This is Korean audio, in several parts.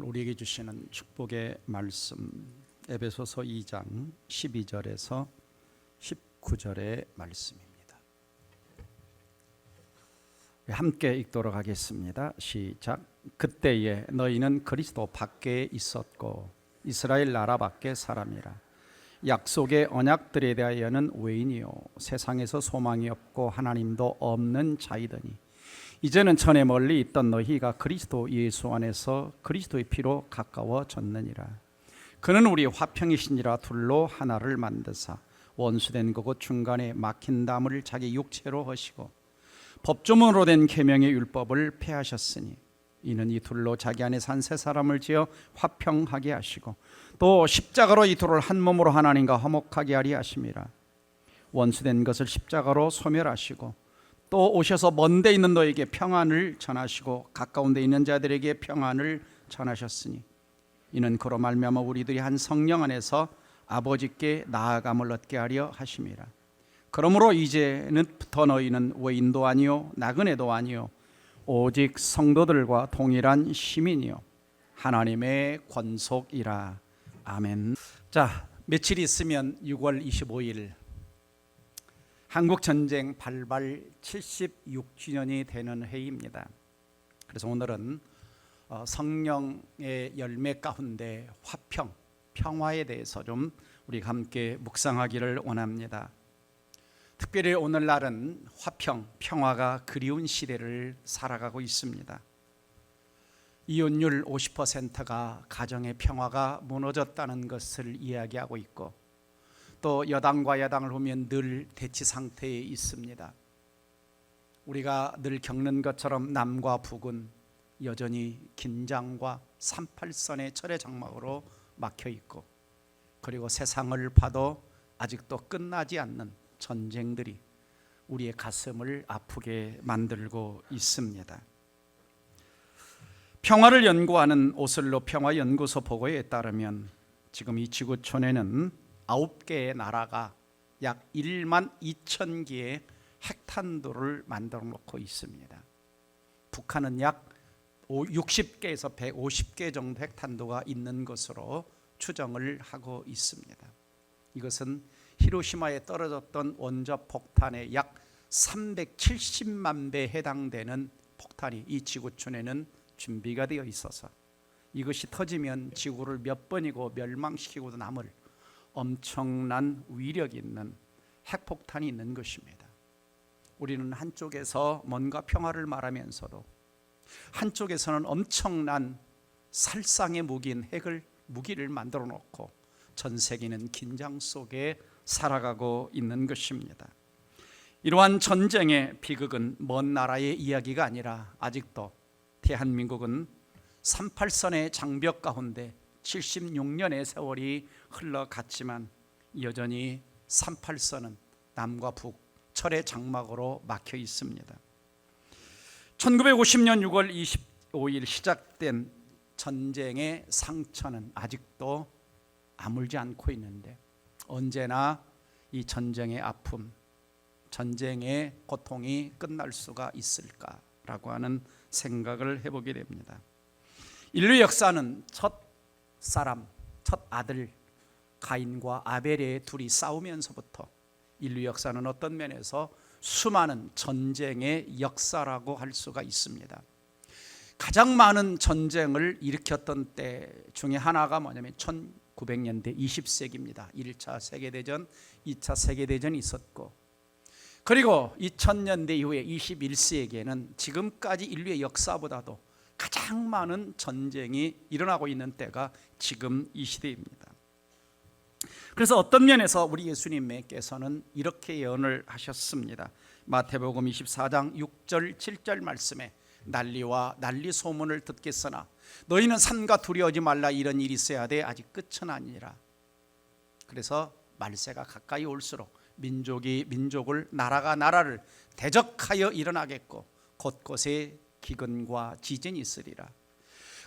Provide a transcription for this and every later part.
우리에게 주시는 축복의 말씀, 에베소서 2장 12절에서 19절의 말씀입니다. 함께 읽도록 하겠습니다. 시작. 그때에 너희는 그리스도 밖에 있었고 이스라엘 나라 밖의 사람이라. 약속의 언약들에 대하여는 외인이요 세상에서 소망이 없고 하나님도 없는 자이더니 이제는 전에 멀리 있던 너희가 그리스도 예수 안에서 그리스도의 피로 가까워졌느니라. 그는 우리 화평이시니라. 둘로 하나를 만드사 원수된 그곳 중간에 막힌 담을 자기 육체로 하시고 법조문으로 된 계명의 율법을 폐하셨으니 이는 이 둘로 자기 안에 산 새 사람을 지어 화평하게 하시고 또 십자가로 이 둘을 한 몸으로 하나님과 화목하게 하리 하심이라. 원수된 것을 십자가로 소멸하시고 또 오셔서 먼 데 있는 너에게 평안을 전하시고 가까운 데 있는 자들에게 평안을 전하셨으니 이는 그로 말미암아 우리들이 한 성령 안에서 아버지께 나아감을 얻게 하려 하심이라. 그러므로 이제는부터 너희는 외인도 아니요 나그네도 아니요 오직 성도들과 동일한 시민이요 하나님의 권속이라. 아멘. 자, 며칠 있으면 6월 25일 한국전쟁 발발 76주년이 되는 해입니다. 그래서 오늘은 성령의 열매 가운데 화평, 평화에 대해서 좀 우리가 함께 묵상하기를 원합니다. 특별히 오늘날은 화평, 평화가 그리운 시대를 살아가고 있습니다. 이혼율 50%가 가정의 평화가 무너졌다는 것을 이야기하고 있고 또 여당과 야당을 보면 늘 대치 상태에 있습니다. 우리가 늘 겪는 것처럼 남과 북은 여전히 긴장과 38선의 철의 장막으로 막혀 있고 그리고 세상을 봐도 아직도 끝나지 않는 전쟁들이 우리의 가슴을 아프게 만들고 있습니다. 평화를 연구하는 오슬로 평화연구소 보고에 따르면 지금 이 지구촌에는 9개의 나라가 약 1만 2천 개의 핵탄두를 만들어 놓고 있습니다. 북한은 약 60개에서 150개 정도 핵탄두가 있는 것으로 추정을 하고 있습니다. 이것은 히로시마에 떨어졌던 원자 폭탄의 약 370만 배에 해당되는 폭탄이 이 지구촌에는 준비가 되어 있어서 이것이 터지면 지구를 몇 번이고 멸망시키고도 남을 엄청난 위력 있는 핵폭탄이 있는 것입니다. 우리는 한쪽에서 뭔가 평화를 말하면서도 한쪽에서는 엄청난 살상의 무기인 무기를 만들어 놓고 전 세계는 긴장 속에 살아가고 있는 것입니다. 이러한 전쟁의 비극은 먼 나라의 이야기가 아니라 아직도 대한민국은 38선의 장벽 가운데 76년의 세월이 흘러갔지만 여전히 38선은 남과 북 철의 장막으로 막혀 있습니다. 1950년 6월 25일 시작된 전쟁의 상처는 아직도 아물지 않고 있는데 언제나 이 전쟁의 아픔, 전쟁의 고통이 끝날 수가 있을까라고 하는 생각을 해보게 됩니다. 인류 역사는 첫 아들 가인과 아벨의 둘이 싸우면서부터 인류 역사는 어떤 면에서 수많은 전쟁의 역사라고 할 수가 있습니다. 가장 많은 전쟁을 일으켰던 때 중에 하나가 뭐냐면 1900년대 20세기입니다. 1차 세계대전, 2차 세계대전이 있었고 그리고 2000년대 이후에 21세기에는 지금까지 인류의 역사보다도 가장 많은 전쟁이 일어나고 있는 때가 지금 이 시대입니다. 그래서 어떤 면에서 우리 예수님께서는 이렇게 예언을 하셨습니다. 마태복음 24장 6절 7절 말씀에 난리와 난리 소문을 듣겠으나 너희는 산과 두려워하지 말라. 이런 일이 있어야 돼. 아직 끝은 아니라. 그래서 말세가 가까이 올수록 민족이 민족을 나라가 나라를 대적하여 일어나겠고 곳곳에 기근과 지진이 있으리라.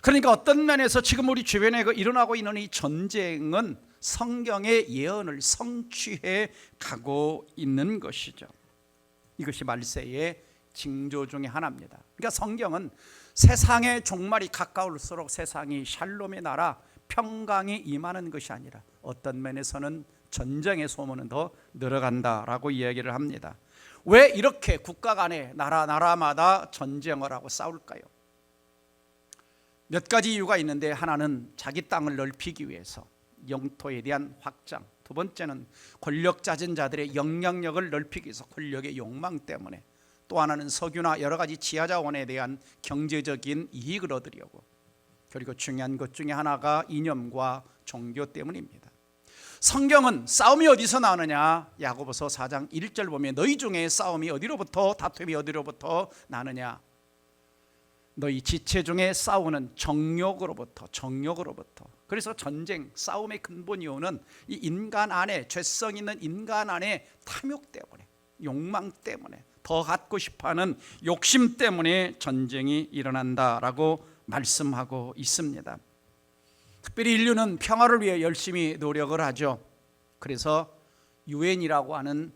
그러니까 어떤 면에서 지금 우리 주변에 일어나고 있는 이 전쟁은 성경의 예언을 성취해 가고 있는 것이죠. 이것이 말세의 징조 중에 하나입니다. 그러니까 그러니까 성경은 세상의 종말이 가까울수록 세상이 샬롬의 나라, 평강이 임하는 것이 아니라 어떤 면에서는 전쟁의 소문은 더 늘어간다라고 이야기를 합니다. 왜 이렇게 국가 간에 나라마다 전쟁을 하고 싸울까요? 몇 가지 이유가 있는데, 하나는 자기 땅을 넓히기 위해서 영토에 대한 확장, 두 번째는 권력 잦은 자들의 영향력을 넓히기 위해서 권력의 욕망 때문에, 또 하나는 석유나 여러 가지 지하자원에 대한 경제적인 이익을 얻으려고, 그리고 중요한 것 중에 하나가 이념과 종교 때문입니다. 성경은 싸움이 어디서 나느냐? 야고보서 4장 1절 보면 너희 중에 싸움이 어디로부터, 다툼이 어디로부터 나느냐? 너희 지체 중에 싸우는 정욕으로부터. 그래서 전쟁, 싸움의 근본 이유는 이 인간 안에, 죄성 있는 인간 안에 탐욕 때문에, 욕망 때문에, 더 갖고 싶어하는 욕심 때문에 전쟁이 일어난다라고 말씀하고 있습니다. 특별히 인류는 평화를 위해 열심히 노력을 하죠. 그래서 유엔이라고 하는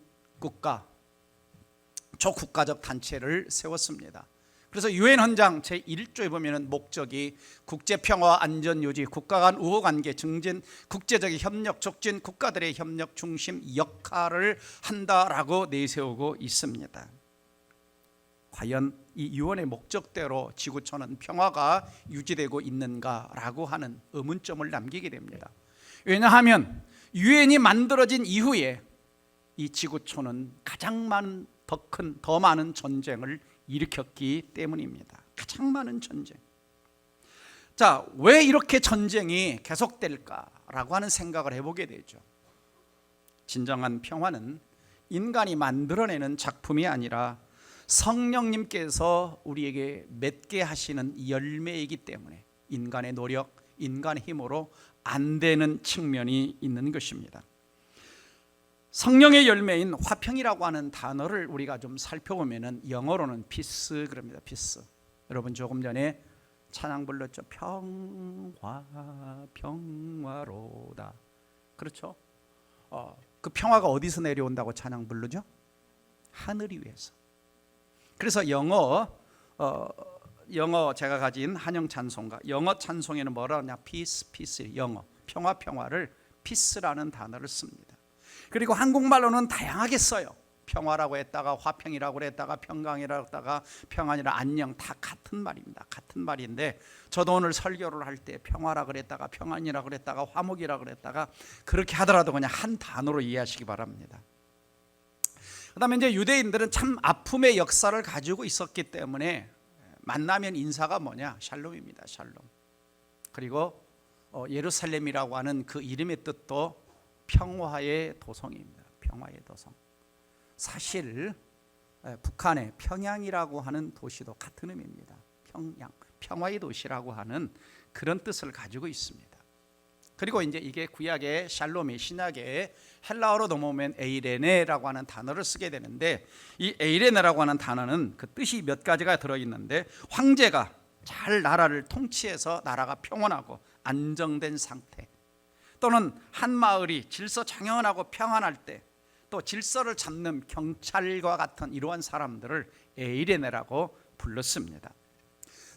초국가적 단체를 세웠습니다. 그래서 유엔 헌장 제1조에 보면 목적이 국제평화와 안전유지, 국가 간 우호관계 증진, 국제적인 협력 촉진, 국가들의 협력 중심 역할을 한다라고 내세우고 있습니다. 과연 이 유엔의 목적대로 지구촌은 평화가 유지되고 있는가라고 하는 의문점을 남기게 됩니다. 왜냐하면 유엔이 만들어진 이후에 이 지구촌은 가장 많은, 더 많은 전쟁을 일으켰기 때문입니다. 가장 많은 전쟁. 자, 왜 이렇게 전쟁이 계속될까라고 하는 생각을 해보게 되죠. 진정한 평화는 인간이 만들어내는 작품이 아니라 성령님께서 우리에게 맺게 하시는 열매이기 때문에 인간의 노력, 인간의 힘으로 안 되는 측면이 있는 것입니다. 성령의 열매인 화평이라고 하는 단어를 우리가 좀 살펴보면 영어로는 peace 그럽니다. peace. 여러분 조금 전에 찬양 불렀죠. 평화로다. 그렇죠? 그 평화가 어디서 내려온다고 찬양 부르죠? 하늘이 위에서. 그래서 영어 제가 가진 한영 찬송가, 영어 찬송에는 뭐라 하냐? peace. 영어 평화를 peace라는 단어를 씁니다. 그리고 한국말로는 다양하게 써요. 평화라고 했다가 화평이라고 했다가 평강이라고 했다가 평안이라 안녕, 다 같은 말입니다. 같은 말인데 저도 오늘 설교를 할 때 평화라 그랬다가 평안이라 그랬다가 화목이라 그랬다가 그렇게 하더라도 그냥 한 단어로 이해하시기 바랍니다. 그다음에 이제 유대인들은 참 아픔의 역사를 가지고 있었기 때문에 만나면 인사가 뭐냐? 샬롬입니다. 샬롬. 그리고 예루살렘이라고 하는 그 이름의 뜻도 평화의 도성입니다. 평화의 도성. 사실 북한의 평양이라고 하는 도시도 같은 의미입니다. 평양, 평화의 도시라고 하는 그런 뜻을 가지고 있습니다. 그리고 이제 이게 구약의 샬롬이 신약의 헬라어로 넘어오면 에이레네라고 하는 단어를 쓰게 되는데, 이 에이레네라고 하는 단어는 그 뜻이 몇 가지가 들어있는데, 황제가 잘 나라를 통치해서 나라가 평온하고 안정된 상태, 또는 한 마을이 질서정연하고 평안할 때 또 질서를 잡는 경찰과 같은 이러한 사람들을 에이레네라고 불렀습니다.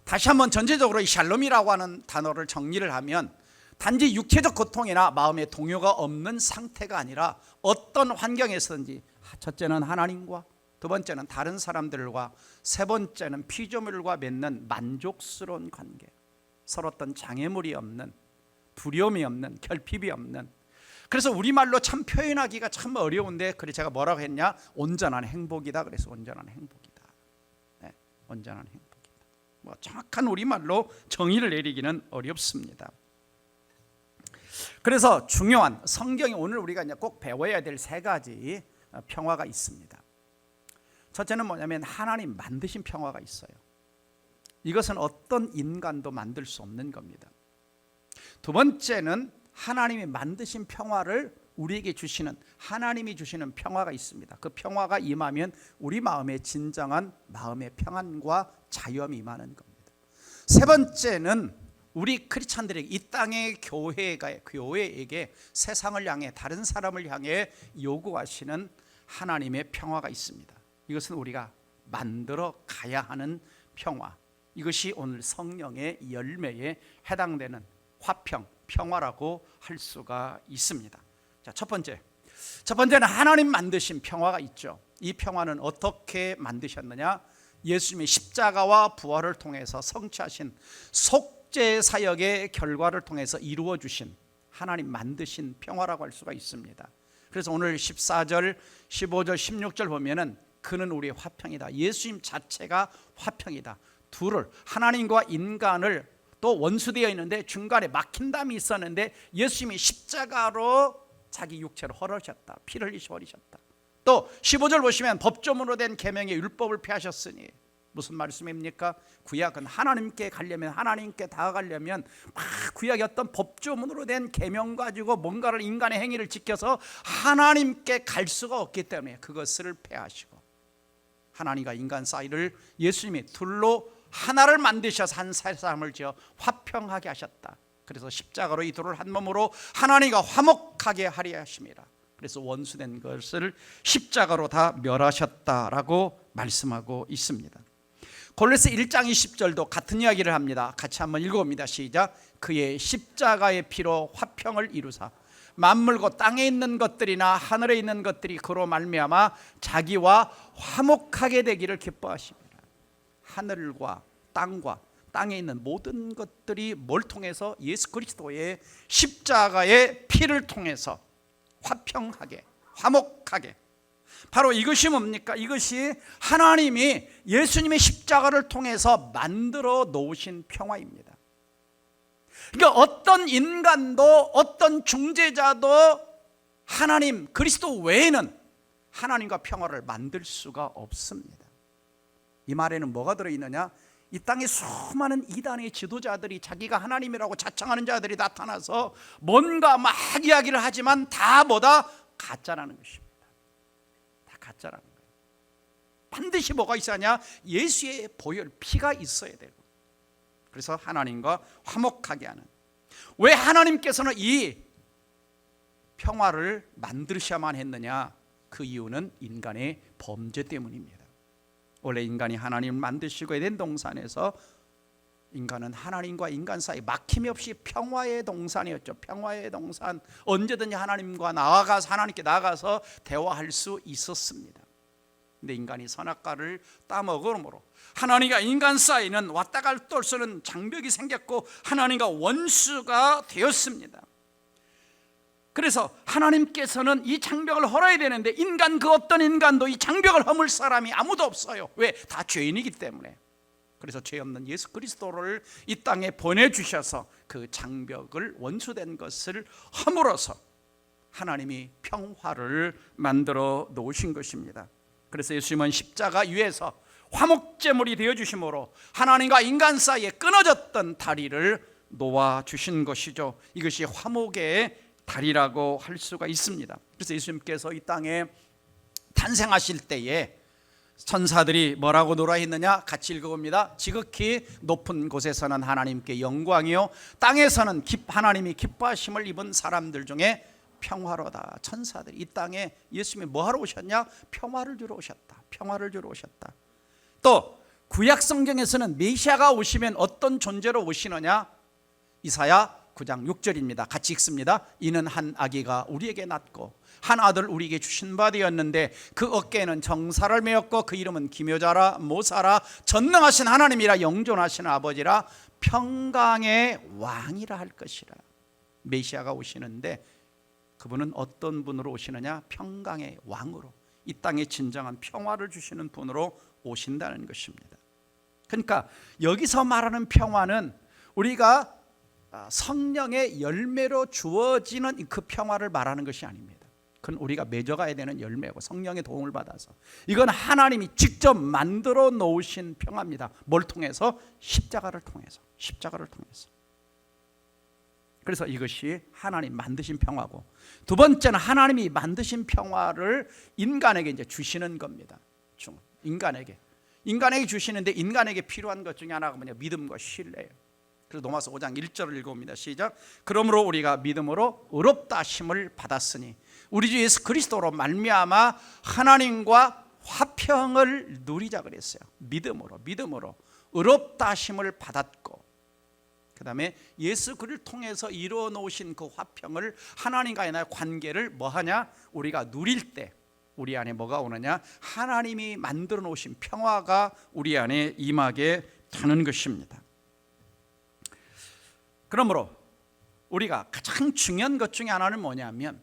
다시 한번 전체적으로 이 샬롬이라고 하는 단어를 정리를 하면 단지 육체적 고통이나 마음의 동요가 없는 상태가 아니라 어떤 환경에서든지, 첫째는 하나님과, 두 번째는 다른 사람들과, 세 번째는 피조물과 맺는 만족스러운 관계, 서로 어떤 장애물이 없는, 두려움이 없는, 결핍이 없는. 그래서 우리말로 참 표현하기가 참 어려운데, 그래서 제가 뭐라고 했냐? 온전한 행복이다. 그래서 온전한 행복이다. 네, 온전한 행복이다. 뭐 정확한 우리말로 정의를 내리기는 어렵습니다. 그래서 중요한 성경이 오늘 우리가 이제 꼭 배워야 될 세 가지 평화가 있습니다. 첫째는 뭐냐면 하나님 만드신 평화가 있어요. 이것은 어떤 인간도 만들 수 없는 겁니다. 두 번째는 하나님이 만드신 평화를 우리에게 주시는, 하나님이 주시는 평화가 있습니다. 그 평화가 임하면 우리 마음에 진정한 마음의 평안과 자유함이 임하는 겁니다. 세 번째는 우리 크리스찬들에게, 이 땅의 교회에게 세상을 향해, 다른 사람을 향해 요구하시는 하나님의 평화가 있습니다. 이것은 우리가 만들어 가야 하는 평화, 이것이 오늘 성령의 열매에 해당되는 화평, 평화라고 할 수가 있습니다. 자, 첫 번째는 하나님 만드신 평화가 있죠. 이 평화는 어떻게 만드셨느냐? 예수님의 십자가와 부활을 통해서 성취하신 속죄 사역의 결과를 통해서 이루어 주신 하나님 만드신 평화라고 할 수가 있습니다. 그래서 오늘 14절, 15절, 16절 보면은 그는 우리의 화평이다. 예수님 자체가 화평이다. 둘을, 하나님과 인간을, 또 원수되어 있는데 중간에 막힌 담이 있었는데 예수님이 십자가로 자기 육체를 헐으셨다. 피를 흘리셔 버리셨다. 또 15절 보시면 법조문으로 된 계명의 율법을 폐하셨으니, 무슨 말씀입니까? 구약은 하나님께 가려면, 하나님께 다가가려면 막 구약의 어떤 법조문으로 된 계명 가지고 뭔가를, 인간의 행위를 지켜서 하나님께 갈 수가 없기 때문에 그것을 폐하시고 하나님과 인간 사이를 예수님이 둘로 하나를 만드셔서 한 사람을 지어 화평하게 하셨다. 그래서 십자가로 이 둘을 한 몸으로 하나님과 화목하게 하려 하심이라. 그래서 원수된 것을 십자가로 다 멸하셨다라고 말씀하고 있습니다. 골로새 1장 20절도 같은 이야기를 합니다. 같이 한번 읽어봅니다. 시작. 그의 십자가의 피로 화평을 이루사 만물과 땅에 있는 것들이나 하늘에 있는 것들이 그로 말미암아 자기와 화목하게 되기를 기뻐하십니다. 하늘과 땅과 땅에 있는 모든 것들이 뭘 통해서? 예수 그리스도의 십자가의 피를 통해서 화평하게, 화목하게. 바로 이것이 뭡니까? 이것이 하나님이 예수님의 십자가를 통해서 만들어 놓으신 평화입니다. 그러니까 어떤 인간도, 어떤 중재자도 하나님, 그리스도 외에는 하나님과 평화를 만들 수가 없습니다. 이 말에는 뭐가 들어있느냐? 이 땅에 수많은 이단의 지도자들이, 자기가 하나님이라고 자청하는 자들이 나타나서 뭔가 막 이야기를 하지만 다 뭐다? 가짜라는 것입니다. 다 가짜라는 거예요. 반드시 뭐가 있어야 하냐? 예수의 보혈, 피가 있어야 되고, 그래서 하나님과 화목하게 하는. 왜 하나님께서는 이 평화를 만드셔야만 했느냐? 그 이유는 인간의 범죄 때문입니다. 원래 인간이 하나님을 만드시고 에덴 동산에서 인간은 하나님과 인간 사이 막힘이 없이 평화의 동산이었죠. 평화의 동산, 언제든지 하나님과 나아가서, 하나님께 나아가서 대화할 수 있었습니다. 근데 인간이 선악과를 따먹음으로 하나님과 인간 사이는 왔다 갈 수 없는 장벽이 생겼고 하나님과 원수가 되었습니다. 그래서 하나님께서는 이 장벽을 헐어야 되는데 인간, 그 어떤 인간도 이 장벽을 허물 사람이 아무도 없어요. 왜? 다 죄인이기 때문에. 그래서 죄 없는 예수 그리스도를 이 땅에 보내주셔서 그 장벽을, 원수된 것을 허물어서 하나님이 평화를 만들어 놓으신 것입니다. 그래서 예수님은 십자가 위에서 화목제물이 되어주심으로 하나님과 인간 사이에 끊어졌던 다리를 놓아주신 것이죠. 이것이 화목의 다리라고 할 수가 있습니다. 그래서 예수님께서 이 땅에 탄생하실 때에 천사들이 뭐라고 노래했느냐? 같이 읽어봅니다. 지극히 높은 곳에서는 하나님께 영광이요 땅에서는 하나님이 기뻐하심을 입은 사람들 중에 평화로다. 천사들이 이 땅에 예수님이 뭐하러 오셨냐? 평화를 주러 오셨다. 평화를 주러 오셨다. 또 구약 성경에서는 메시아가 오시면 어떤 존재로 오시느냐? 이사야 9장 6절입니다. 같이 읽습니다. 이는 한 아기가 우리에게 낳고 한 아들 우리에게 주신 바 되었는데 그 어깨에는 정사를 메었고 그 이름은 기묘자라 모사라 전능하신 하나님이라 영존하신 아버지라 평강의 왕이라 할 것이라. 메시아가 오시는데 그분은 어떤 분으로 오시느냐? 평강의 왕으로, 이 땅에 진정한 평화를 주시는 분으로 오신다는 것입니다. 그러니까 여기서 말하는 평화는 우리가 성령의 열매로 주어지는 그 평화를 말하는 것이 아닙니다. 그건 우리가 맺어가야 되는 열매고 성령의 도움을 받아서, 이건 하나님이 직접 만들어 놓으신 평화입니다. 뭘 통해서? 십자가를 통해서. 십자가를 통해서. 그래서 이것이 하나님 만드신 평화고, 두 번째는 하나님이 만드신 평화를 인간에게 이제 주시는 겁니다. 인간에게 주시는데 인간에게 필요한 것 중에 하나가 뭐냐? 믿음과 신뢰예요. 그래서 로마서 5장 1절을 읽어봅니다. 시작. 그러므로 우리가 믿음으로 의롭다 하심을 받았으니 우리 주 예수 그리스도로 말미암아 하나님과 화평을 누리자 그랬어요. 믿음으로 의롭다 하심을 받았고, 그 다음에 예수 그리스도를 통해서 이루어 놓으신 그 화평을, 하나님과의 나의 관계를 뭐하냐? 우리가 누릴 때 우리 안에 뭐가 오느냐? 하나님이 만들어 놓으신 평화가 우리 안에 임하게 되는 것입니다. 그러므로 우리가 가장 중요한 것 중에 하나는 뭐냐면,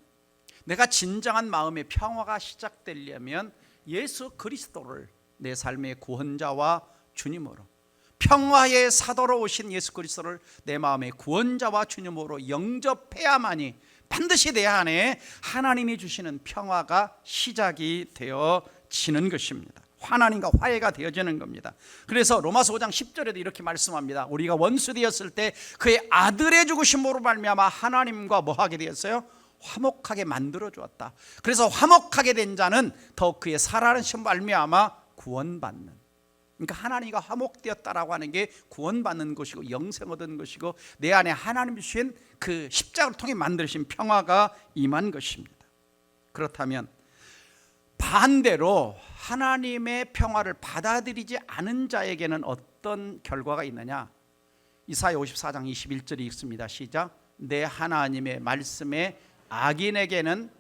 내가 진정한 마음의 평화가 시작되려면 예수 그리스도를 내 삶의 구원자와 주님으로, 평화의 사도로 오신 예수 그리스도를 내 마음의 구원자와 주님으로 영접해야만이 반드시 내 안에 하나님이 주시는 평화가 시작이 되어지는 것입니다. 하나님과 화해가 되어지는 겁니다. 그래서 로마서 5장 10절에도 이렇게 말씀합니다. 우리가 원수 되었을 때 그의 아들의 죽으심으로 말미암아 하나님과 뭐하게 되었어요? 화목하게 만들어 주었다. 그래서 화목하게 된 자는 더욱 그의 살아나신 말미암아 구원받는, 그러니까 하나님과 화목되었다라고 하는 게 구원받는 것이고 영생 얻은 것이고, 내 안에 하나님이 주신 그 십자가를 통해 만드신 평화가 임한 것입니다. 그렇다면 반대로 하나님의 평화를 받아들이지 않은 자에게는 어떤 결과가 있느냐? 이사야 54장 21절이 있습니다. 시작. 내 하나님의 말씀에 악인에게는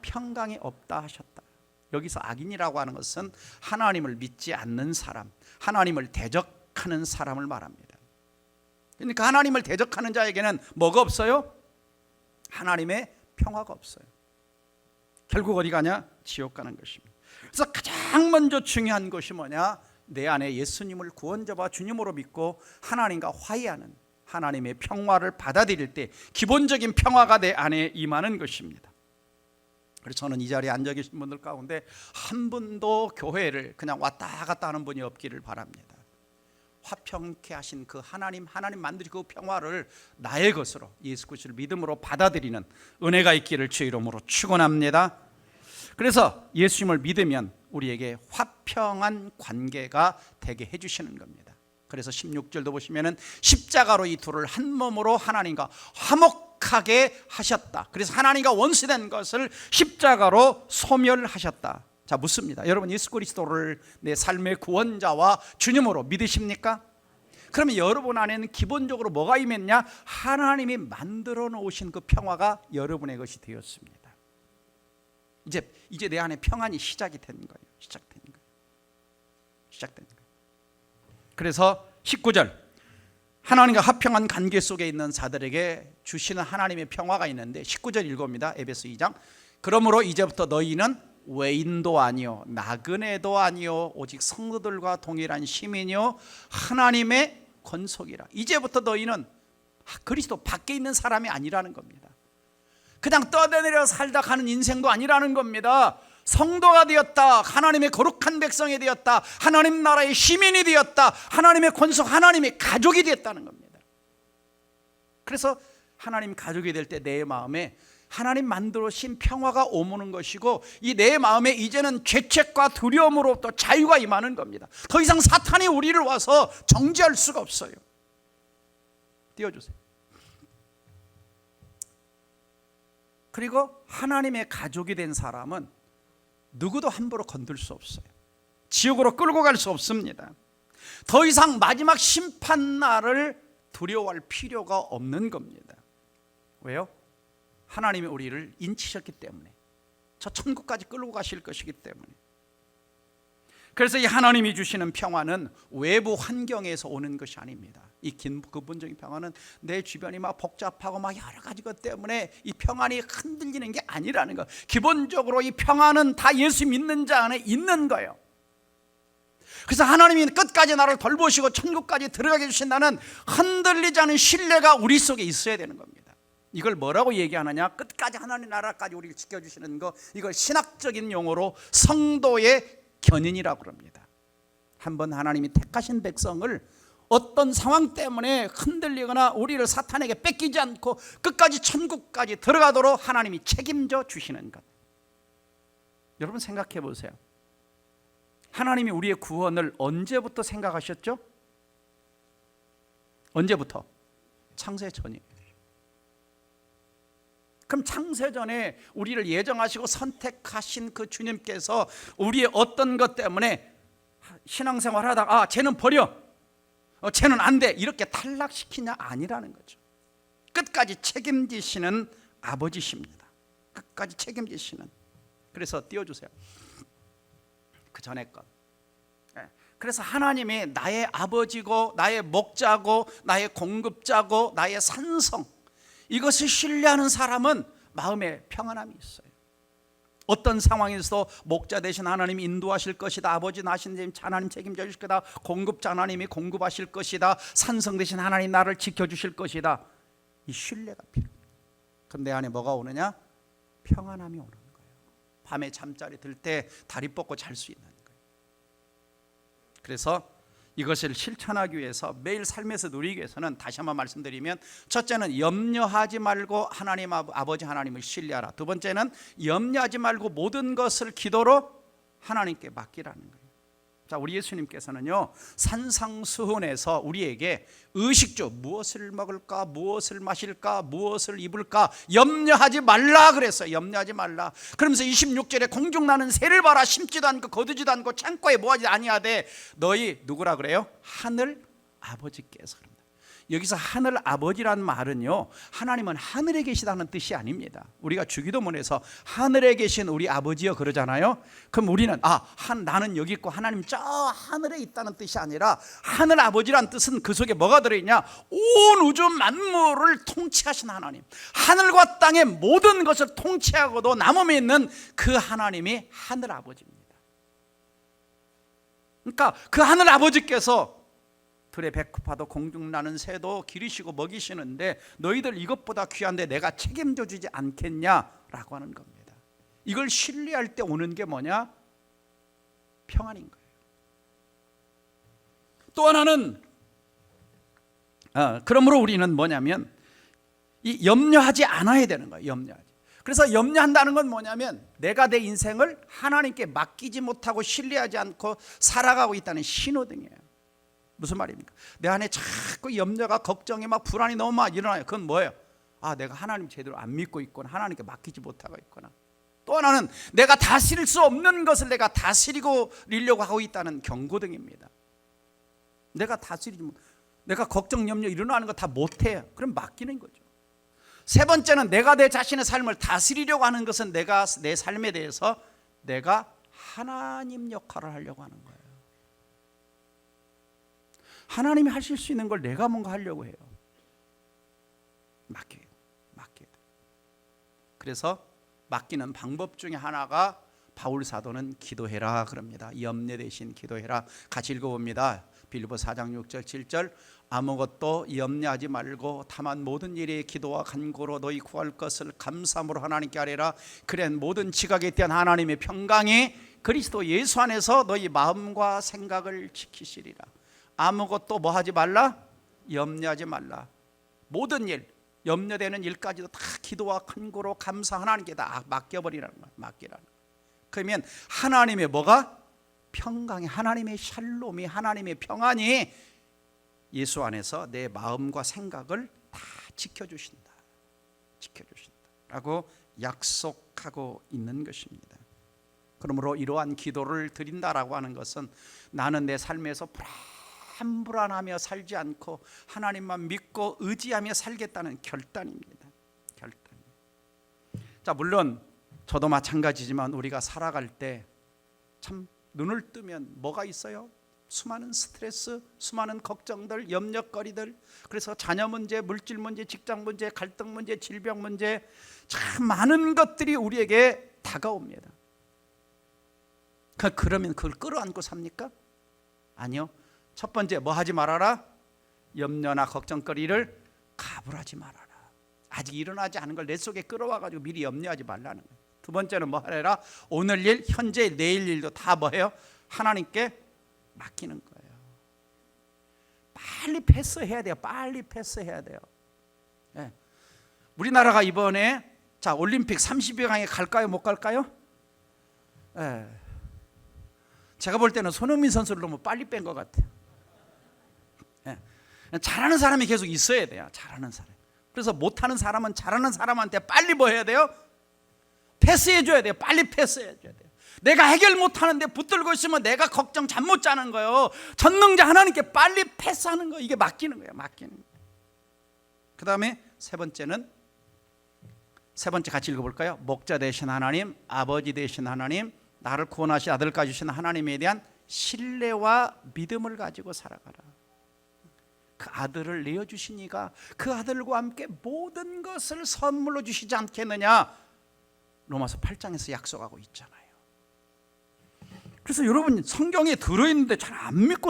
평강이 없다 하셨다. 여기서 악인이라고 하는 것은 하나님을 믿지 않는 사람, 하나님을 대적하는 사람을 말합니다. 그러니까 하나님을 대적하는 자에게는 뭐가 없어요? 하나님의 평화가 없어요. 결국 어디 가냐? 지옥 가는 것입니다. 그래서 가장 먼저 중요한 것이 뭐냐? 내 안에 예수님을 구원자와 주님으로 믿고 하나님과 화해하는 하나님의 평화를 받아들일 때 기본적인 평화가 내 안에 임하는 것입니다. 그래서 저는 이 자리에 앉아 계신 분들 가운데 한 분도 교회를 그냥 왔다 갔다 하는 분이 없기를 바랍니다. 화평케 하신 그 하나님 만드신 그 평화를 나의 것으로 예수 그리스도를 믿음으로 받아들이는 은혜가 있기를 주의 이름으로 축원합니다. 그래서 예수님을 믿으면 우리에게 화평한 관계가 되게 해주시는 겁니다. 그래서 16절도 보시면은 십자가로 이 둘을 한 몸으로 하나님과 화목하게 하셨다. 그래서 하나님과 원수된 것을 십자가로 소멸하셨다. 자, 묻습니다. 여러분, 예수 그리스도를 내 삶의 구원자와 주님으로 믿으십니까? 그러면 여러분 안에는 기본적으로 뭐가 임했냐? 하나님이 만들어 놓으신 그 평화가 여러분의 것이 되었습니다. 이제 내 안에 평안이 시작이 되는 거예요. 시작되는 거예요. 그래서 19절, 하나님과 화평한 관계 속에 있는 자들에게 주시는 하나님의 평화가 있는데 19절 읽어봅니다. 에베소 2장. 그러므로 이제부터 너희는 외인도 아니요 나그네도 아니요 오직 성도들과 동일한 시민이요 하나님의 권속이라. 이제부터 너희는 그리스도 밖에 있는 사람이 아니라는 겁니다. 그냥 떠내려 살다 가는 인생도 아니라는 겁니다. 성도가 되었다. 하나님의 거룩한 백성이 되었다. 하나님 나라의 시민이 되었다. 하나님의 권속, 하나님의 가족이 되었다는 겁니다. 그래서 하나님 가족이 될 때 내 마음에 하나님 만들어신 평화가 오무는 것이고, 이 내 마음에 이제는 죄책과 두려움으로부터 자유가 임하는 겁니다. 더 이상 사탄이 우리를 와서 정죄할 수가 없어요. 띄워주세요. 그리고 하나님의 가족이 된 사람은 누구도 함부로 건들 수 없어요. 지옥으로 끌고 갈 수 없습니다. 더 이상 마지막 심판날을 두려워할 필요가 없는 겁니다. 왜요? 하나님이 우리를 인치셨기 때문에, 저 천국까지 끌고 가실 것이기 때문에. 그래서 이 하나님이 주시는 평화는 외부 환경에서 오는 것이 아닙니다. 이 근본적인 평화는 내 주변이 막 복잡하고 막 여러 가지 것 때문에 이 평안이 흔들리는 게 아니라는 거. 기본적으로 이 평화는 다 예수 믿는 자 안에 있는 거예요. 그래서 하나님이 끝까지 나를 돌보시고 천국까지 들어가게 주신다는 흔들리지 않은 신뢰가 우리 속에 있어야 되는 겁니다. 이걸 뭐라고 얘기하느냐? 끝까지 하나님 나라까지 우리를 지켜주시는 거, 이걸 신학적인 용어로 성도의 견인이라고 합니다. 한번 하나님이 택하신 백성을 어떤 상황 때문에 흔들리거나 우리를 사탄에게 뺏기지 않고 끝까지 천국까지 들어가도록 하나님이 책임져 주시는 것. 여러분 생각해 보세요. 하나님이 우리의 구원을 언제부터 생각하셨죠? 언제부터? 창세 전이에요. 그럼 창세전에 우리를 예정하시고 선택하신 그 주님께서 우리의 어떤 것 때문에 신앙생활 하다가 쟤는 버려, 쟤는 안 돼, 이렇게 탈락시키냐? 아니라는 거죠. 끝까지 책임지시는 아버지십니다. 끝까지 책임지시는. 그래서 띄워주세요. 그 전에 것. 그래서 하나님이 나의 아버지고 나의 목자고 나의 공급자고 나의 산성, 이것을 신뢰하는 사람은 마음에 평안함이 있어요. 어떤 상황에서도 목자 되신 하나님이 인도하실 것이다, 아버지 나신 하나님 책임져 주실 거다, 공급자 하나님이 공급하실 것이다, 산성 되신 하나님 나를 지켜주실 것이다, 이 신뢰가 필요해요. 그럼 내 안에 뭐가 오느냐? 평안함이 오는 거예요. 밤에 잠자리 들 때 다리 뻗고 잘 수 있는 거예요. 그래서 이것을 실천하기 위해서 매일 삶에서 누리기 위해서는 다시 한번 말씀드리면, 첫째는 염려하지 말고 하나님 아버지 하나님을 신뢰하라. 두 번째는 염려하지 말고 모든 것을 기도로 하나님께 맡기라는 거예요. 자, 우리 예수님께서는요, 산상수훈에서 우리에게 의식주, 무엇을 먹을까, 무엇을 마실까, 무엇을 입을까 염려하지 말라 그랬어요. 염려하지 말라. 그러면서 26절에 공중나는 새를 봐라. 심지도 않고 거두지도 않고 창고에 모아지 아니하되 너희 누구라 그래요? 하늘 아버지께서. 그럽니다. 여기서 하늘 아버지란 말은요, 하나님은 하늘에 계시다는 뜻이 아닙니다. 우리가 주기도문에서 하늘에 계신 우리 아버지여 그러잖아요. 그럼 우리는 나는 여기 있고 하나님 저 하늘에 있다는 뜻이 아니라, 하늘 아버지란 뜻은 그 속에 뭐가 들어있냐? 온 우주 만물을 통치하신 하나님, 하늘과 땅의 모든 것을 통치하고도 남음에 있는 그 하나님이 하늘 아버지입니다. 그러니까 그 하늘 아버지께서 들에 배고파도 공중나는 새도 기르시고 먹이시는데 너희들 이것보다 귀한데 내가 책임져 주지 않겠냐라고 하는 겁니다. 이걸 신뢰할 때 오는 게 뭐냐? 평안인 거예요. 또 하나는 그러므로 우리는 뭐냐면 이 염려하지 않아야 되는 거예요. 염려하지. 그래서 염려한다는 건 뭐냐면 내가 내 인생을 하나님께 맡기지 못하고 신뢰하지 않고 살아가고 있다는 신호등이에요. 무슨 말입니까? 내 안에 자꾸 염려가, 걱정이 막 불안이 너무 막 일어나요. 그건 뭐예요? 내가 하나님 제대로 안 믿고 있거나 하나님께 맡기지 못하고 있거나, 또 하나는 내가 다스릴 수 없는 것을 내가 다스리려고 하고 있다는 경고등입니다. 내가 다스리지 못, 내가 걱정, 염려 일어나는 거 다 못해요. 그럼 맡기는 거죠. 세 번째는 내가 내 자신의 삶을 다스리려고 하는 것은 내가 내 삶에 대해서 내가 하나님 역할을 하려고 하는 거예요. 하나님이 하실 수 있는 걸 내가 뭔가 하려고 해요. 맡겨요. 그래서 맡기는 방법 중에 하나가 바울 사도는 기도해라 그럽니다. 염려 대신 기도해라. 같이 읽어봅니다. 빌립보 4장 6절 7절. 아무것도 염려하지 말고 다만 모든 일에 기도와 간구로 너희 구할 것을 감사함으로 하나님께 아뢰라. 그래 모든 지각에 대한 하나님의 평강이 그리스도 예수 안에서 너희 마음과 생각을 지키시리라. 아무것도 뭐 하지 말라? 염려하지 말라. 모든 일, 염려되는 일까지도 다 기도와 간구로 감사 하나님께 다 맡겨버리라는 거야. 맡기라는 거야. 그러면 하나님의 뭐가? 평강이, 하나님의 샬롬이, 하나님의 평안이 예수 안에서 내 마음과 생각을 다 지켜주신다 라고 약속하고 있는 것입니다. 그러므로 이러한 기도를 드린다라고 하는 것은 나는 내 삶에서 불안하며 살지 않고 하나님만 믿고 의지하며 살겠다는 결단입니다. 자, 물론 저도 마찬가지지만 우리가 살아갈 때 참 눈을 뜨면 뭐가 있어요? 수많은 스트레스, 수많은 걱정들, 염려거리들. 그래서 자녀 문제, 물질 문제, 직장 문제, 갈등 문제, 질병 문제, 참 많은 것들이 우리에게 다가옵니다. 그러면 그걸 끌어안고 삽니까? 아니요. 첫 번째 뭐 하지 말아라? 염려나 걱정거리를 가불하지 말아라. 아직 일어나지 않은 걸 내 속에 끌어와가지고 미리 염려하지 말라는 거예요. 두 번째는 뭐 하래라? 오늘 일, 현재, 내일 일도 다 뭐예요? 하나님께 맡기는 거예요. 빨리 패스해야 돼요. 빨리 패스해야 돼요. 네. 우리나라가 이번에 자 올림픽 30여 강에 갈까요? 못 갈까요? 네. 제가 볼 때는 손흥민 선수를 너무 빨리 뺀 것 같아요. 네. 잘하는 사람이 계속 있어야 돼요. 잘하는 사람. 그래서 못하는 사람은 잘하는 사람한테 빨리 뭐 해야 돼요? 패스해 줘야 돼요. 빨리 패스해 줘야 돼요. 내가 해결 못하는데 붙들고 있으면 내가 걱정 잠 못 자는 거예요. 전능자 하나님께 빨리 패스하는 거, 이게 맡기는 거예요. 맡기는 거예요. 그 다음에 세 번째 같이 읽어볼까요? 목자 되신 하나님, 아버지 되신 하나님, 나를 구원하신 아들까지 주신 하나님에 대한 신뢰와 믿음을 가지고 살아가라. 그 아들을 내어주신 이가 그 아들과 함께 모든 것을 선물로 주시지 않겠느냐, 로마서 8장에서 약속하고 있잖아요. 그래서 여러분, 성경에 들어있는데 잘 안 믿고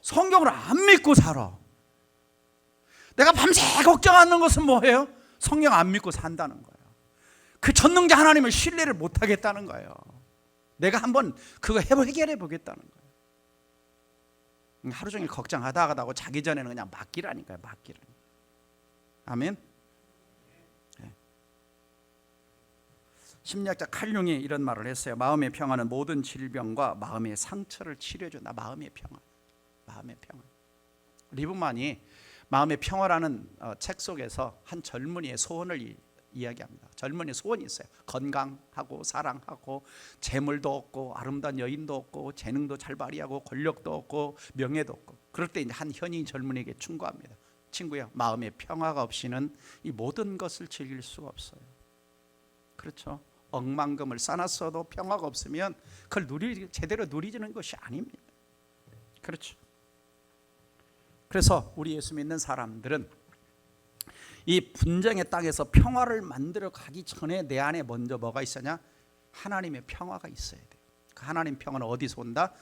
성경을 안 믿고 살아. 내가 밤새 걱정하는 것은 뭐예요? 성경 안 믿고 산다는 거예요. 그 전능자 하나님을 신뢰를 못 하겠다는 거예요. 내가 한번 그거 해결해 보겠다는 거예요. 하루 종일 걱정하다가 자기 전에는 그냥 맡기라니까요. 맡기라니까. 아멘. 네. 심리학자 칼융이 이런 말을 했어요. 마음의 평화는 모든 질병과 마음의 상처를 치료해준다. 마음의 평화. 마음의 평화. 리브만이 마음의 평화라는 책 속에서 한 젊은이의 소원을 이야기합니다. 젊은이 소원이 있어요. 건강하고 사랑하고 재물도 없고 아름다운 여인도 없고 재능도 잘 발휘하고 권력도 없고 명예도 없고. 그럴 때 이제 한 현인 젊은이에게 충고합니다. 친구야, 마음의 평화가 없이는 이 모든 것을 즐길 수가 없어요. 그렇죠? 억만금을 쌓았어도 평화가 없으면 그걸 제대로 누리지는 것이 아닙니다. 그렇죠? 그래서 우리 예수 믿는 사람들은 이 분쟁의 땅에서 평화를 만들어 가기 전에 내 안에 먼저 뭐가 있어야? 하나님의 평화가 있어야 돼요. 그 하나님 평화는 어디서 온다?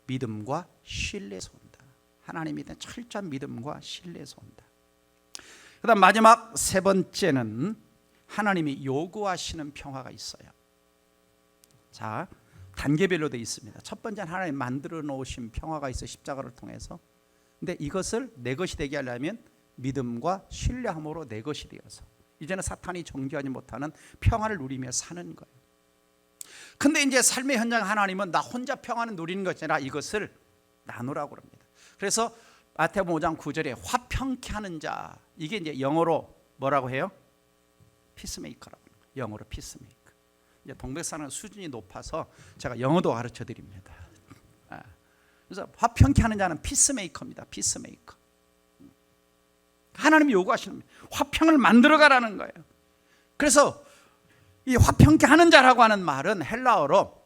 믿음과 신뢰에서 온다. 하나님에 대한 철저한 믿음과 신뢰에서 온다. 그 다음 마지막 세 번째는 하나님이 요구하시는 평화가 있어요. 자, 단계별로 되어 있습니다. 첫 번째는 하나님 만들어 놓으신 평화가 있어, 십자가를 통해서. 근데 이것을 내 것이 되게 하려면 믿음과 신뢰함으로 내 것이 되어서 이제는 사탄이 정죄하지 못하는 평화를 누리며 사는 거예요. 근데 이제 삶의 현장 하나님은 나 혼자 평화는 누리는 것이 아니라 이것을 나누라고 합니다. 그래서 마태복음 5장 9절에 화평케 하는 자, 이게 이제 영어로 뭐라고 해요? 피스메이커라고. 영어로 피스메이커. 이제 동백사는 수준이 높아서 제가 영어도 가르쳐 드립니다. 그래서 화평케 하는 자는 피스메이커입니다. 피스메이커. 하나님이 요구하시는 화평을 만들어 가라는 거예요. 그래서 이 화평케 하는 자라고 하는 말은 헬라어로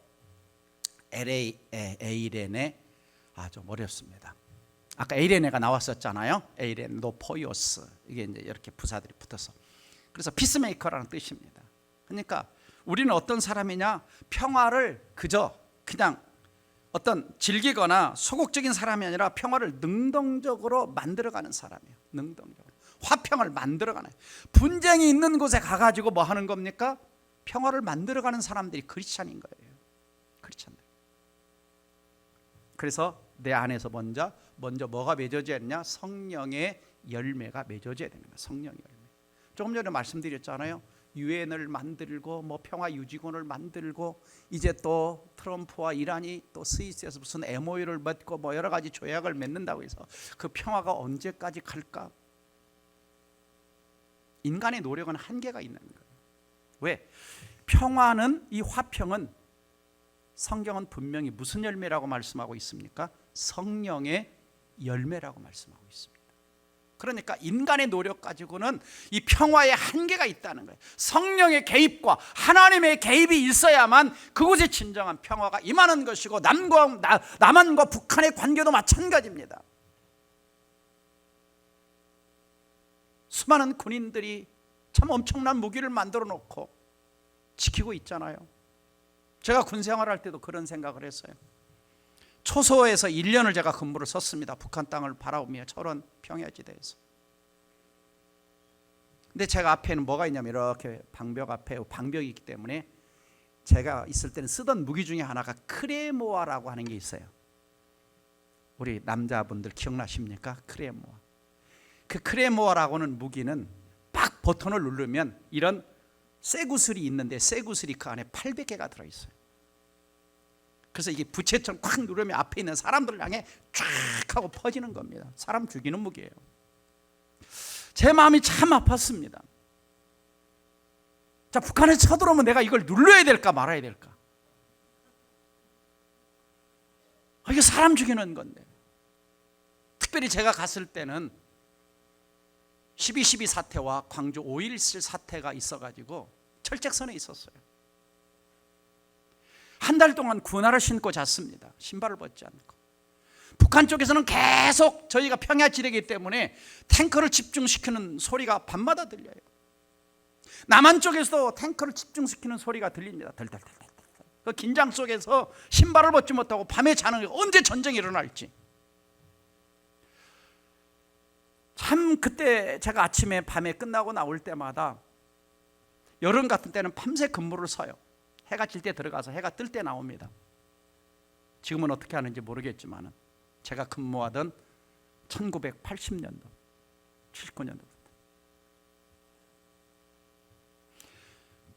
에이레네, 좀 어렵습니다. 아까 에이레네가 나왔었잖아요. 에이레네 노포이오스, 이게 이제 이렇게 부사들이 붙어서, 그래서 피스메이커라는 뜻입니다. 그러니까 우리는 어떤 사람이냐? 평화를 그냥 어떤 즐기거나 소극적인 사람이 아니라 평화를 능동적으로 만들어가는 사람이에요. 능동적으로 화평을 만들어가는. 분쟁이 있는 곳에 가가지고 뭐 하는 겁니까? 평화를 만들어가는 사람들이 크리스찬인 거예요. 크리스찬들. 그래서 내 안에서 먼저 뭐가 맺어져야 되냐? 성령의 열매가 맺어져야 됩니다. 성령의 열매. 조금 전에 말씀드렸잖아요. 유엔을 만들고 평화 유지군을 만들고, 이제 또 트럼프와 이란이 또 스위스에서 무슨 MOU를 맺고 여러 가지 조약을 맺는다고 해서 그 평화가 언제까지 갈까? 인간의 노력은 한계가 있는 거예요. 왜? 평화는, 이 화평은 성경은 분명히 무슨 열매라고 말씀하고 있습니까? 성령의 열매라고 말씀하고 있습니다. 그러니까 인간의 노력 가지고는 이 평화에 한계가 있다는 거예요. 성령의 개입과 하나님의 개입이 있어야만 그곳에 진정한 평화가 임하는 것이고, 남한과 북한의 관계도 마찬가지입니다. 수많은 군인들이 참 엄청난 무기를 만들어 놓고 지키고 있잖아요. 제가 군 생활할 때도 그런 생각을 했어요. 초소에서 1년을 제가 근무를 썼습니다. 북한 땅을 바라보며 철원 평야지대에서. 근데 제가 앞에는 뭐가 있냐면 이렇게 방벽 앞에 방벽이 있기 때문에 제가 있을 때는 쓰던 무기 중에 하나가 크레모아라고 하는 게 있어요. 우리 남자분들 기억나십니까? 크레모아. 그 크레모아라고는 무기는 딱 버튼을 누르면 이런 쇠구슬이 있는데, 쇠구슬이 그 안에 800개가 들어있어요. 그래서 이게 부채처럼 콱 누르면 앞에 있는 사람들을 향해 쫙 하고 퍼지는 겁니다. 사람 죽이는 무기예요. 제 마음이 참 아팠습니다. 자, 북한에 쳐들어오면 내가 이걸 눌러야 될까 말아야 될까? 이게 사람 죽이는 건데. 특별히 제가 갔을 때는 12.12 사태와 광주 5.17 사태가 있어가지고 철책선에 있었어요. 한 달 동안 군화를 신고 잤습니다. 신발을 벗지 않고. 북한 쪽에서는 계속 저희가 평야 지대이기 때문에 탱크를 집중시키는 소리가 밤마다 들려요. 남한 쪽에서도 탱크를 집중시키는 소리가 들립니다. 덜덜덜덜. 그 긴장 속에서 신발을 벗지 못하고 밤에 자는 게 언제 전쟁이 일어날지. 참 그때 제가 아침에 밤에 끝나고 나올 때마다 여름 같은 때는 밤새 근무를 서요. 해가 질 때 들어가서 해가 뜰 때 나옵니다. 지금은 어떻게 하는지 모르겠지만 제가 근무하던 1980년도 79년도부터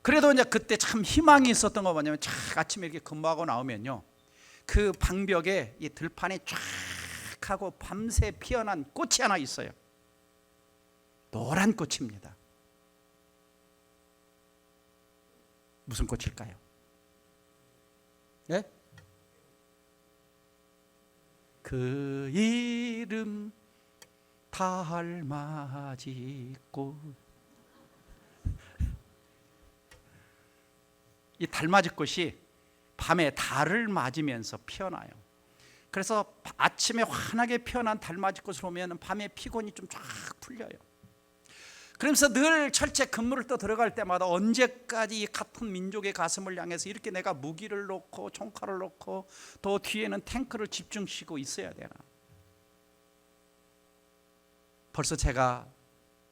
그래도 이제 그때 참 희망이 있었던 거 뭐냐면 쫙 아침에 이렇게 근무하고 나오면요 그 방벽에 이 들판에 쫙 하고 밤새 피어난 꽃이 하나 있어요. 노란 꽃입니다. 무슨 꽃일까요? 네? 그 이름 달맞이꽃. 이 달맞이꽃이 밤에 달을 맞으면서 피어나요. 그래서 아침에 환하게 피어난 달맞이꽃을 보면 밤에 피곤이 좀 쫙 풀려요. 그러면서 늘 철제 근무를 또 들어갈 때마다 언제까지 이 같은 민족의 가슴을 향해서 이렇게 내가 무기를 놓고 총칼을 놓고 또 뒤에는 탱크를 집중시키고 있어야 되나. 벌써 제가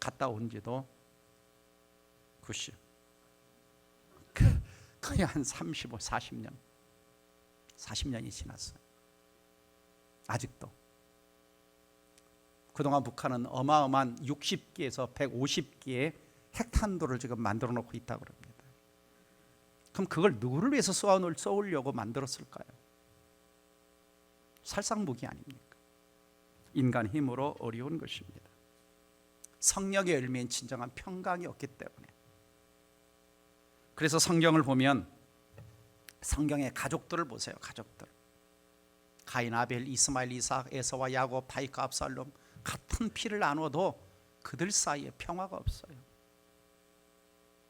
갔다 온 지도 거의 한 35, 40년이 지났어요. 아직도 그동안 북한은 어마어마한 60기에서 150기의 핵탄두를 지금 만들어 놓고 있다고 합니다. 그럼 그걸 누구를 위해서 쏘려고 만들었을까요? 살상무기 아닙니까? 인간 힘으로 어려운 것입니다. 성령의 열매인 진정한 평강이 없기 때문에. 그래서 성경을 보면 성경의 가족들을 보세요. 가족들. 가인, 아벨, 이스마엘, 이삭, 에서와 야곱, 바이카, 압살롬 같은 피를 나눠도 그들 사이에 평화가 없어요.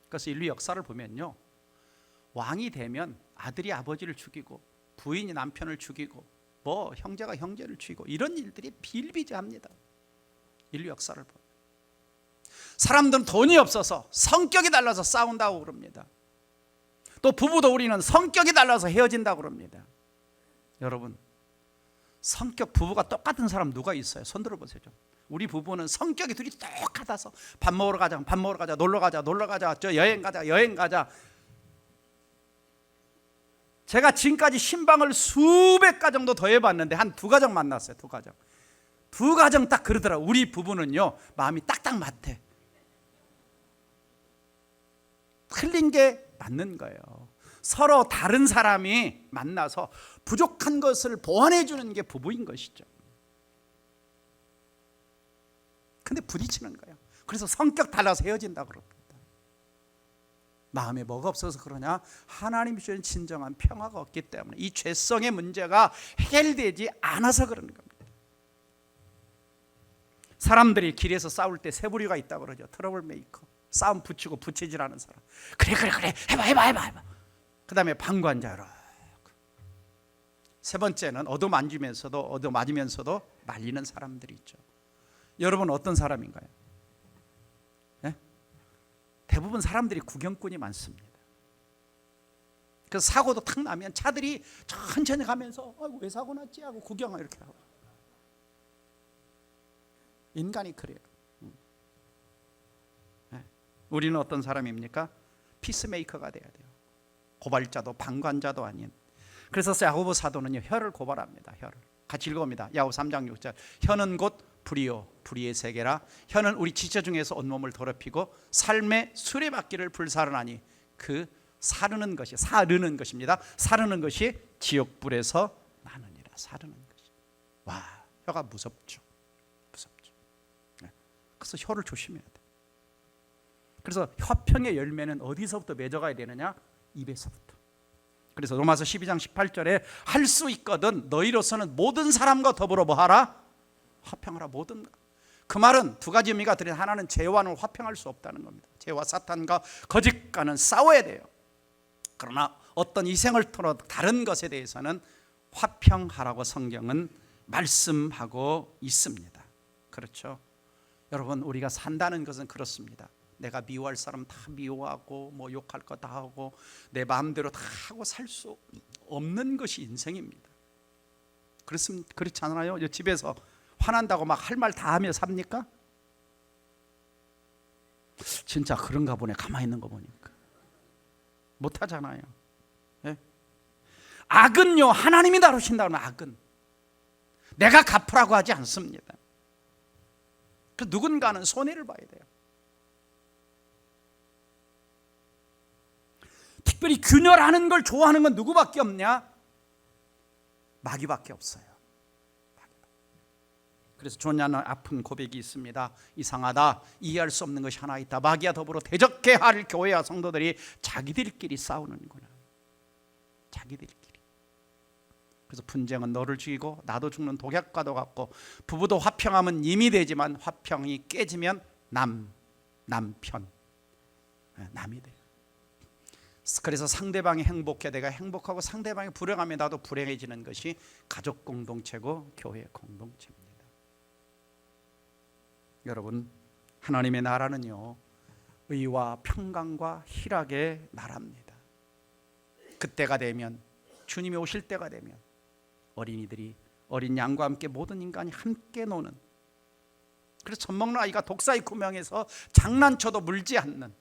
그래서 인류 역사를 보면요 왕이 되면 아들이 아버지를 죽이고 부인이 남편을 죽이고 뭐 형제가 형제를 죽이고 이런 일들이 비일비재합니다. 인류 역사를 보면 사람들은 돈이 없어서 성격이 달라서 싸운다고 그럽니다. 또 부부도 우리는 성격이 달라서 헤어진다고 그럽니다. 여러분 성격 부부가 똑같은 사람 누가 있어요? 손 들어보세요. 우리 부부는 성격이 둘이 똑같아서 밥 먹으러 가자, 놀러 가자, 저 여행 가자. 제가 지금까지 신방을 수백 가정도 더 해봤는데 한 2가정 만났어요. 2가정. 2가정 딱 그러더라고요. 우리 부부는요 마음이 딱딱 맞대. 틀린 게 맞는 거예요. 서로 다른 사람이 만나서 부족한 것을 보완해 주는 게 부부인 것이죠. 근데 부딪히는 거예요. 그래서 성격 달라서 헤어진다고 그럽니다. 마음에 뭐가 없어서 그러냐? 하나님이 주신 진정한 평화가 없기 때문에 이 죄성의 문제가 해결되지 않아서 그러는 겁니다. 사람들이 길에서 싸울 때 세 부류가 있다고 그러죠. 트러블 메이커. 싸움 붙이고 붙이질 않은 사람. 그래 해봐. 그 다음에 방관자로. 세 번째는 얻어맞으면서도 말리는 사람들이 있죠. 여러분 어떤 사람인가요? 네? 대부분 사람들이 구경꾼이 많습니다. 그래서 사고도 탁 나면 차들이 천천히 가면서 왜 사고 났지 하고 구경을 이렇게 하고. 인간이 그래요. 네. 우리는 어떤 사람입니까? 피스메이커가 돼야 돼요. 고발자도 방관자도 아닌. 그래서 야고보 사도는요 혀를 고발합니다. 혀를 같이 읽어봅니다. 야고보 3장 6절. 혀는 곧 불이요 불의의 세계라. 혀는 우리 지체 중에서 온몸을 더럽히고 삶의 수레바퀴를 불사르나니 그 사르는 것입니다. 사르는 것이 지옥불에서 나느니라. 사르는 것이. 와, 혀가 무섭죠. 네. 그래서 혀를 조심해야 돼. 그래서 화평의 열매는 어디서부터 맺어가야 되느냐? 입에서부터. 그래서 로마서 12장 18절에 할 수 있거든 너희로서는 모든 사람과 더불어 뭐하라? 화평하라. 모든, 그 말은 두 가지 의미가 들어요. 하나는 죄와는 화평할 수 없다는 겁니다. 죄와 사탄과 거짓과는 싸워야 돼요. 그러나 어떤 이생을 통해 다른 것에 대해서는 화평하라고 성경은 말씀하고 있습니다. 그렇죠? 여러분, 우리가 산다는 것은 그렇습니다. 내가 미워할 사람 다 미워하고 뭐 욕할 거 다 하고 내 마음대로 다 하고 살 수 없는 것이 인생입니다. 그렇지 않아요? 집에서 화난다고 막 할 말 다 하며 삽니까? 진짜 그런가 보네. 가만히 있는 거 보니까 못하잖아요. 예? 악은요, 하나님이 다루신다는 악은 내가 갚으라고 하지 않습니다. 그 누군가는 손해를 봐야 돼요. 특별히 균열하는 걸 좋아하는 건 누구밖에 없냐? 마귀밖에 없어요. 그래서 존냐는 아픈 고백이 있습니다. 이상하다, 이해할 수 없는 것이 하나 있다. 마귀와 더불어 대적해 할 교회와 성도들이 자기들끼리 싸우는구나. 자기들끼리. 그래서 분쟁은 너를 죽이고 나도 죽는 독약과도 같고, 부부도 화평하면 임이 되지만 화평이 깨지면 남편 남이 돼요. 그래서 상대방이 행복해 내가 행복하고 상대방이 불행하면 나도 불행해지는 것이 가족 공동체고 교회 공동체입니다. 여러분, 하나님의 나라는요, 의와 평강과 희락의 나라입니다. 그때가 되면, 주님이 오실 때가 되면 어린이들이 어린 양과 함께 모든 인간이 함께 노는, 그래서 젖먹는 아이가 독사의 구멍에서 장난쳐도 물지 않는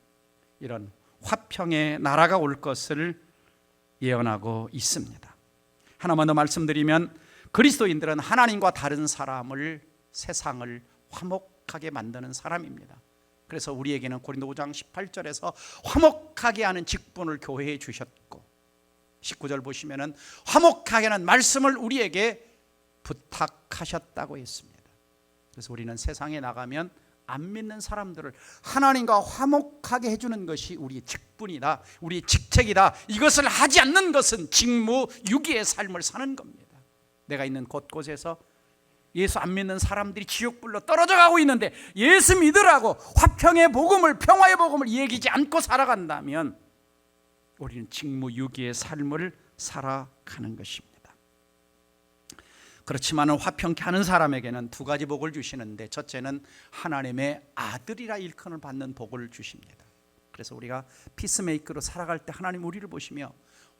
이런 화평의 나라가 올 것을 예언하고 있습니다. 하나만 더 말씀드리면, 그리스도인들은 하나님과 다른 사람을, 세상을 화목하게 만드는 사람입니다. 그래서 우리에게는 고린도 5장 18절에서 화목하게 하는 직분을 교회에 주셨고, 19절 보시면은 화목하게 하는 말씀을 우리에게 부탁하셨다고 했습니다. 그래서 우리는 세상에 나가면 안 믿는 사람들을 하나님과 화목하게 해주는 것이 우리의 직분이다, 우리의 직책이다. 이것을 하지 않는 것은 직무유기의 삶을 사는 겁니다. 내가 있는 곳곳에서 예수 안 믿는 사람들이 지옥불로 떨어져 가고 있는데 예수 믿으라고 화평의 복음을, 평화의 복음을 얘기하지 않고 살아간다면 우리는 직무유기의 삶을 살아가는 것입니다. 그렇지만 화평케 하는 사람에게는 두 가지 복을 주시는데, 첫째는 하나님의 아들이라 일컬음을 받는 복을 주십니다. 그래서 우리가 피스메이커로 살아갈 때 하나님 우리를 보시며,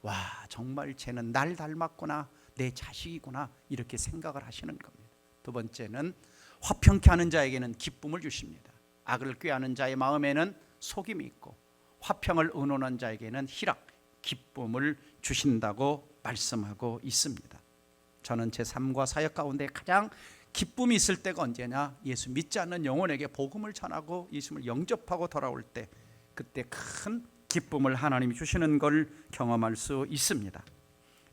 와, 정말 쟤는 날 닮았구나, 내 자식이구나, 이렇게 생각을 하시는 겁니다. 두 번째는 화평케 하는 자에게는 기쁨을 주십니다. 악을 꾀하는 자의 마음에는 속임이 있고, 화평을 의논한 자에게는 희락, 기쁨을 주신다고 말씀하고 있습니다. 저는 제 삶과 사역 가운데 가장 기쁨이 있을 때가 언제냐? 예수 믿지 않는 영혼에게 복음을 전하고 예수를 영접하고 돌아올 때, 그때 큰 기쁨을 하나님이 주시는 걸 경험할 수 있습니다.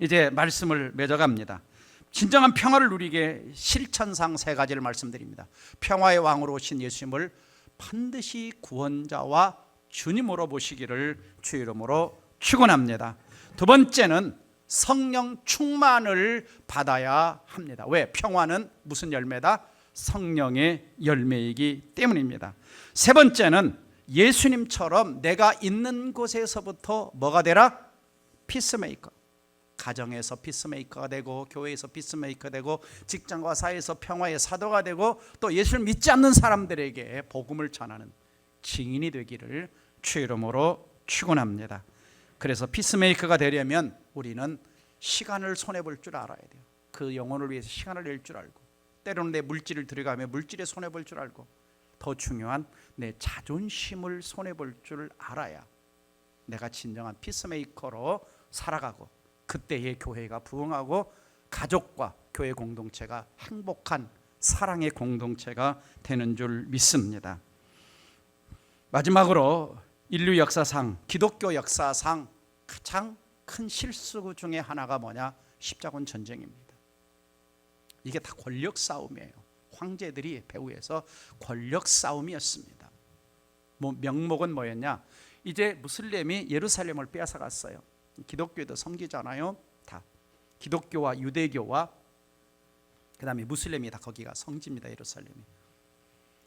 이제 말씀을 맺어갑니다. 진정한 평화를 누리게 실천상 세 가지를 말씀드립니다. 평화의 왕으로 오신 예수님을 반드시 구원자와 주님으로 보시기를 주의 이름으로 축원합니다. 두 번째는 성령 충만을 받아야 합니다. 왜? 평화는 무슨 열매다? 성령의 열매이기 때문입니다. 세 번째는 예수님처럼 내가 있는 곳에서부터 뭐가 되라? 피스메이커. 가정에서 피스메이커가 되고, 교회에서 피스메이커가 되고, 직장과 사회에서 평화의 사도가 되고, 또 예수를 믿지 않는 사람들에게 복음을 전하는 증인이 되기를 주의 이름으로 축원합니다. 그래서 피스메이커가 되려면 우리는 시간을 손해볼 줄 알아야 돼요. 그 영혼을 위해서 시간을 낼 줄 알고, 때로는 내 물질을 들여가며 물질에 손해볼 줄 알고, 더 중요한 내 자존심을 손해볼 줄 알아야 내가 진정한 피스메이커로 살아가고, 그때의 교회가 부흥하고 가족과 교회 공동체가 행복한 사랑의 공동체가 되는 줄 믿습니다. 마지막으로 인류 역사상, 기독교 역사상 가장 큰 실수 중에 하나가 뭐냐? 십자군 전쟁입니다. 이게 다 권력 싸움이에요. 황제들이 배후에서 권력 싸움이었습니다. 명목은 뭐였냐? 이제 무슬림이 예루살렘을 빼앗아갔어요. 기독교에도 성지잖아요. 다 기독교와 유대교와 그다음에 무슬림이 다 거기가 성지입니다. 예루살렘이.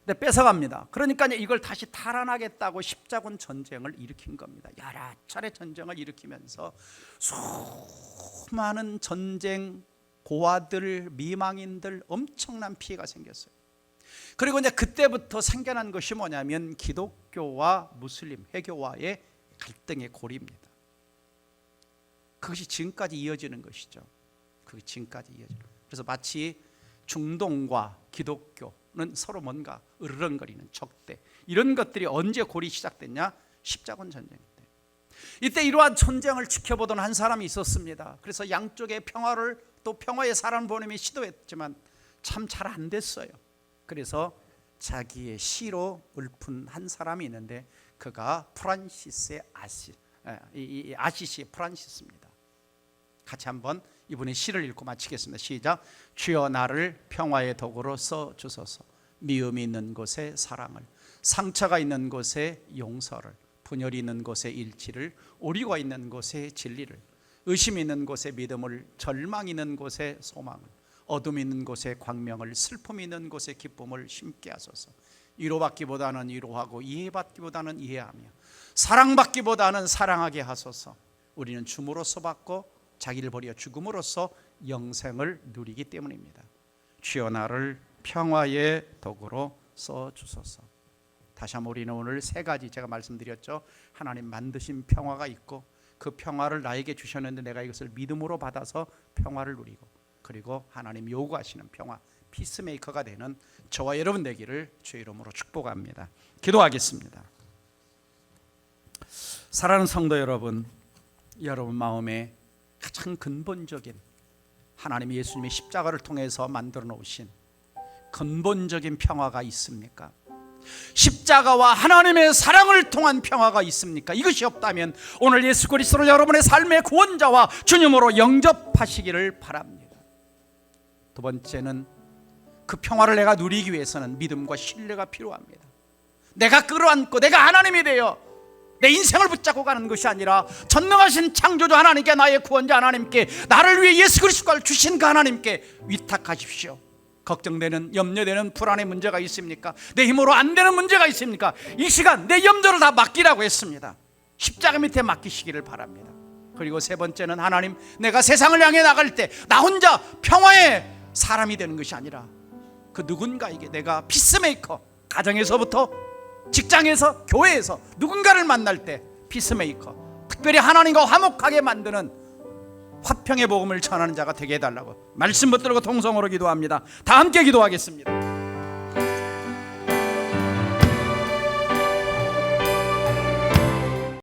근데 뺏어갑니다. 그러니까 이걸 다시 탈환하겠다고 십자군 전쟁을 일으킨 겁니다. 여러 차례 전쟁을 일으키면서 수많은 전쟁 고아들, 미망인들 엄청난 피해가 생겼어요. 그리고 이제 그때부터 생겨난 것이 뭐냐면 기독교와 무슬림, 회교와의 갈등의 고리입니다. 그것이 지금까지 이어지는 것이죠. 그게 지금까지 이어지는. 그래서 마치 중동과 기독교는 서로 뭔가 으르렁거리는 적대, 이런 것들이 언제 골이 시작됐냐? 십자군 전쟁 때. 이때 이러한 전쟁을 지켜보던 한 사람이 있었습니다. 그래서 양쪽의 평화를, 또 평화의 사람 보내며 시도했지만 참 잘 안 됐어요. 그래서 자기의 시로 읊은 한 사람이 있는데 그가 프란시스의 아시시 프란시스입니다. 같이 한번 이분의 시를 읽고 마치겠습니다. 시작. 주여 나를 평화의 도구로 써 주소서. 미움이 있는 곳에 사랑을, 상처가 있는 곳에 용서를, 분열이 있는 곳에 일치를, 오류가 있는 곳에 진리를, 의심 있는 곳에 믿음을, 절망 있는 곳에 소망을, 어둠 있는 곳에 광명을, 슬픔 있는 곳에 기쁨을 심게 하소서. 위로받기보다는 위로하고 이해받기보다는 이해하며 사랑받기보다는 사랑하게 하소서. 우리는 줌으로써 받고 자기를 버려 죽음으로써 영생을 누리기 때문입니다. 주여 나를 평화의 도구로 써주소서. 다시 한번 우리는 오늘 세 가지 제가 말씀드렸죠. 하나님 만드신 평화가 있고 그 평화를 나에게 주셨는데 내가 이것을 믿음으로 받아서 평화를 누리고, 그리고 하나님 요구하시는 평화, 피스메이커가 되는 저와 여러분 되기를 주의 이름으로 축복합니다. 기도하겠습니다. 사랑하는 성도 여러분, 여러분 마음에 가장 근본적인 하나님 예수님의 십자가를 통해서 만들어 놓으신 근본적인 평화가 있습니까? 십자가와 하나님의 사랑을 통한 평화가 있습니까? 이것이 없다면 오늘 예수 그리스도를 여러분의 삶의 구원자와 주님으로 영접하시기를 바랍니다. 두 번째는 그 평화를 내가 누리기 위해서는 믿음과 신뢰가 필요합니다. 내가 끌어안고 내가 하나님이 되어 내 인생을 붙잡고 가는 것이 아니라 전능하신 창조주 하나님께, 나의 구원자 하나님께, 나를 위해 예수 그리스도를 주신 그 하나님께 위탁하십시오. 걱정되는, 염려되는 불안의 문제가 있습니까? 내 힘으로 안 되는 문제가 있습니까? 이 시간 내 염려를 다 맡기라고 했습니다. 십자가 밑에 맡기시기를 바랍니다. 그리고 세 번째는 하나님, 내가 세상을 향해 나갈 때 나 혼자 평화의 사람이 되는 것이 아니라 그 누군가에게 내가 피스메이커, 가정에서부터 직장에서, 교회에서 누군가를 만날 때 피스메이커, 특별히 하나님과 화목하게 만드는 화평의 복음을 전하는 자가 되게 해달라고 말씀 붙들고 통성으로 기도합니다. 다 함께 기도하겠습니다.